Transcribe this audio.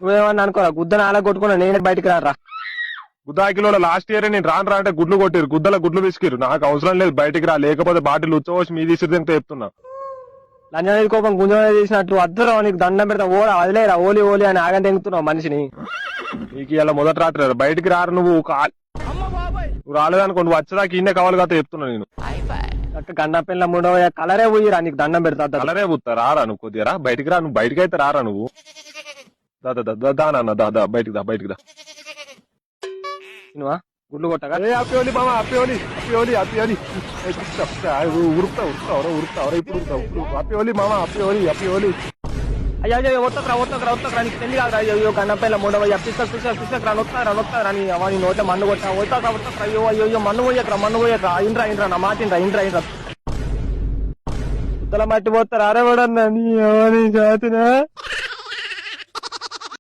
నువ్వేమన్నా అనుకోరా గుద్దన అలా కొట్టుకున్నా నేనే బయటికి రారా. గుద్దాకిలో లాస్ట్ ఇయర్ నేను రాను రా అంటే గుడ్లు కొట్టిరు, గుద్దల గుడ్లు విసికిరు. నాకు అవసరం లేదు బయటికి రా, లేకపోతే బాటిల్ ఉచ్చవచ్చి మీ తీసుకుంటే చెప్తున్నా. లంజనేది కోపం గుంజనేది చేసినట్టు అద్దరు నీకు దండం పెడతా ఓరా అదిలేరా ఓలి ఓలి అని ఆగం తెంగుతున్నావు మనిషిని. నీకు ఇలా మొదటి రాత్రి బయటికి రారు నువ్వు నువ్వు రాలేదనుకో, నువ్వు వచ్చేదాకా ఇన్నే కావాలి కదా చెప్తున్నా నేను. గండ పిల్ల మూడవ కలరే పోయిరా నీకు దండం పెడతా. కలరే పుత్తా రారా నువ్వు కొద్దిగా రా బయటికి రా, నువ్వు బయటికి అయితే రారా నువ్వు. దానా దా బయటికి దా బయటికి దా. గుడ్లు కొట్టగా అప్పియోలి మామ అప్పియోలి అప్పియోలి అప్పియోలి ఉరుకుతా ఉరుకుతావరా ఉరుకుతావరా ఇప్పుడు అప్పియోలి మామ అప్పియోలి అప్పియోలి. అయ్యో ఒత్తకరా నీకు పెళ్లి కాదురా. అయ్యో గండపైల మూడవ పిసకరా నొత్తారా నీ అవన్నీ నోట్ల మన్ను కొట్టా ఒత్తకరా అయ్యో అయ్యో మన్ను పోయకరా ఇంట్రా నా మాట ఇంట్రా ఉత్తల మట్టి పోతారా అరే కూడా నీ జాతినా.